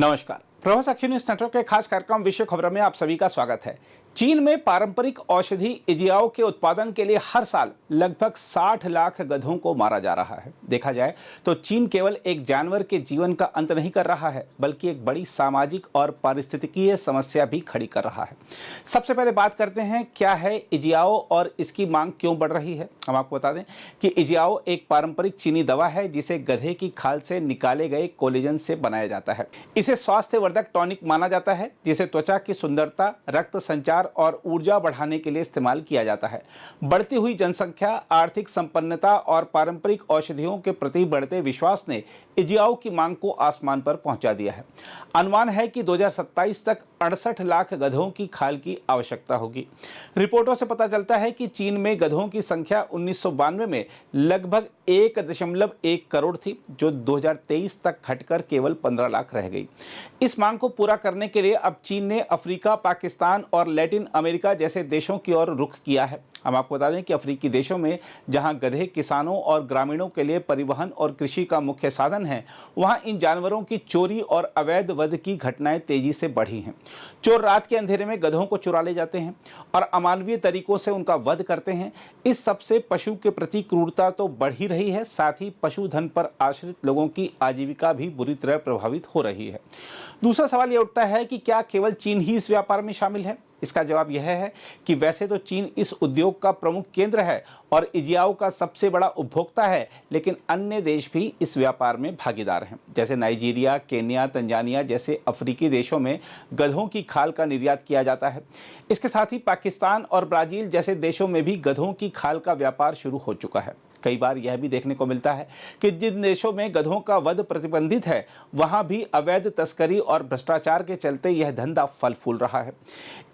नमस्कार। Prabhas action news network के खास कार्यक्रम विश्व खबरों में आप सभी का स्वागत है। चीन में पारंपरिक औषधि इजियाओ के उत्पादन के लिए हर साल लगभग 60 लाख गधों को मारा जा रहा है। देखा जाए तो चीन केवल एक जानवर के जीवन का अंत नहीं कर रहा है, बल्कि एक बड़ी सामाजिक और पारिस्थितिकीय समस्या भी खड़ी कर रहा है। सबसे पहले बात करते हैं क्या है इजियाओ और इसकी मांग क्यों बढ़ रही है। हम आपको बता दें कि इजियाओ एक पारंपरिक चीनी दवा है जिसे गधे की खाल से निकाले गए कोलेजन से बनाया जाता है। इसे स्वास्थ्यवर्धक टॉनिक माना जाता है जिसे त्वचा की सुंदरता, रक्त संचार और ऊर्जा बढ़ाने के लिए इस्तेमाल किया जाता है। बढ़ती हुई जनसंख्या, आर्थिक संपन्नता और पारंपरिक औषधियों के प्रति बढ़ते विश्वास ने इजियाओ की मांग को आसमान पर पहुंचा दिया है। अनुमान है कि 2027 तक 68 लाख गधों की खाल की आवश्यकता होगी। रिपोर्टों से पता चलता है कि चीन में गधों की संख्या 1992 में लगभग 1.1 करोड़ थी, जो 2023 तक घटकर केवल 15 लाख रह गई। इस मांग को पूरा करने के लिए अब चीन ने अफ्रीका, पाकिस्तान और लैटिन अमेरिका जैसे देशों की ओर रुख किया है। हम आपको बता दें कि अफ्रीकी देशों में जहां गधे किसानों और ग्रामीणों के लिए परिवहन और कृषि का मुख्य साधन है, वहां इन जानवरों की चोरी और अवैध वध की घटनाएं तेजी से बढ़ी हैं। चोर रात के अंधेरे में गधों को चुरा ले जाते हैं और अमानवीय तरीकों से उनका वध करते हैं। इस सबसे पशु के प्रति क्रूरता तो बढ़ ही रही है, साथ ही पशुधन पर आश्रित लोगों की आजीविका भी बुरी तरह प्रभावित हो रही है। दूसरा सवाल यह उठता है कि क्या केवल चीन ही इस व्यापार में शामिल है। इसका जवाब यह है कि वैसे तो चीन इस उद्योग का प्रमुख केंद्र है और इजियाओ का सबसे बड़ा उपभोक्ता है, लेकिन अन्य देश भी इस व्यापार में भागीदार हैं। जैसे नाइजीरिया, केन्या, तंजानिया जैसे अफ्रीकी देशों में गधों की खाल का निर्यात किया जाता है। इसके साथ ही पाकिस्तान और ब्राजील जैसे देशों में भी गधों की खाल का व्यापार शुरू हो चुका है। कई बार यह भी देखने को मिलता है कि जिन देशों में गधों का वध प्रतिबंधित है, वहां भी अवैध तस्करी और भ्रष्टाचार के चलते यह धंधा फल फूल रहा है।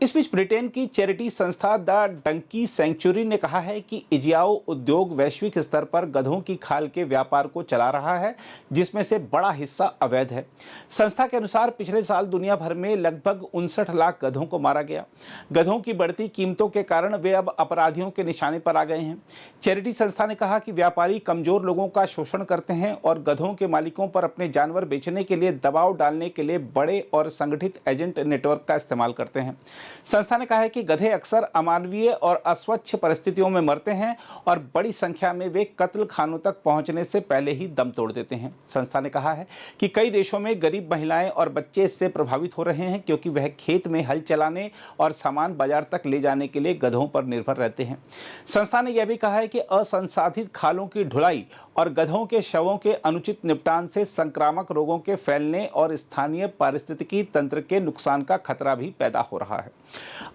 इस बीच ब्रिटेन की चैरिटी संस्था द डंकी सेंचुरी ने कहा है कि इजियाओ उद्योग वैश्विक स्तर पर गधों की खाल के व्यापार को चला रहा है, जिसमें से बड़ा हिस्सा अवैध है। संस्था के अनुसार पिछले साल दुनिया भर में लगभग 59 लाख गधों को मारा गया। गधों की बढ़ती कीमतों के कारण वे अब अपराधियों के निशाने पर आ गए हैं। चैरिटी संस्था ने कहा कि व्यापारी कमजोर लोगों का शोषण करते हैं और गधों के मालिकों पर अपने जानवर बेचने के लिए दबाव डालने के लिए बड़े और संगठित एजेंट नेटवर्क का इस्तेमाल करते हैं। संस्था ने कहा है कि गधे अक्सर अमानवीय और अस्वच्छ परिस्थितियों में मरते हैं और बड़ी संख्या में वे कत्ल खानों तक पहुंचने से पहले ही दम तोड़ देते हैं। संस्था ने कहा है कि कई देशों में गरीब महिलाएं और बच्चे इससे प्रभावित हो रहे हैं, क्योंकि वह खेत में हल चलाने और सामान बाजार तक ले जाने के लिए गधों पर निर्भर रहते हैं। संस्था ने यह भी कहा है कि असंसाधित खालों की ढुलाई और गधों के शवों के अनुचित निपटान से संक्रामक रोगों के फैलने और स्थानीय पारिस्थितिकी तंत्र के नुकसान का खतरा भी पैदा हो रहा है।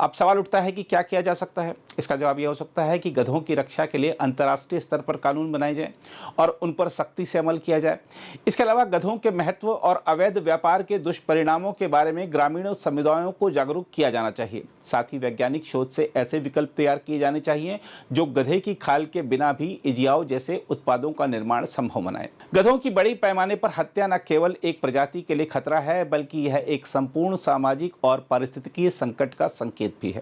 अब सवाल उठता है कि क्या किया जा सकता है। इसका जवाब यह हो सकता है कि गधों की रक्षा के लिए अंतर्राष्ट्रीय स्तर पर कानून बनाए जाएं और उन पर सख्ती से अमल किया जाए। इसके अलावा गधों के महत्व और अवैध व्यापार के दुष्परिणामों के बारे में ग्रामीण समुदायों को जागरूक किया जाना चाहिए। साथ ही वैज्ञानिक शोध से ऐसे विकल्प तैयार किए जाने चाहिए जो गधे की खाल के बिना भी इजियाओ जैसे उत्पादों का निर्माण संभव बनाए। गधों की बड़ी पैमाने पर हत्या न केवल एक प्रजाति के लिए खतरा है, बल्कि यह एक संपूर्ण सामाजिक और पारिस्थितिकीय संकट का संकेत भी है।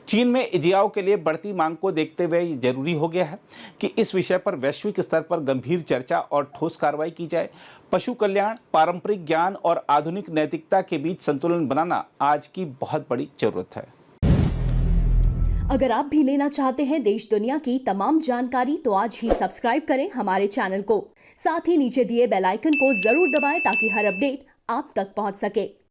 चीन में इजियाओ के लिए बढ़ती मांग को देखते हुए जरूरी हो गया है कि इस विषय पर वैश्विक स्तर पर गंभीर चर्चा और ठोस कार्रवाई की जाए। पशु कल्याण, पारंपरिक ज्ञान और आधुनिक नैतिकता के बीच संतुलन बनाना आज की बहुत बड़ी जरूरत है। अगर आप भी लेना चाहते हैं देश दुनिया की तमाम जानकारी, तो आज ही सब्सक्राइब करें हमारे चैनल को। साथ ही नीचे दिए बेल आइकन को जरूर दबाएं ताकि हर अपडेट आप तक पहुंच सके।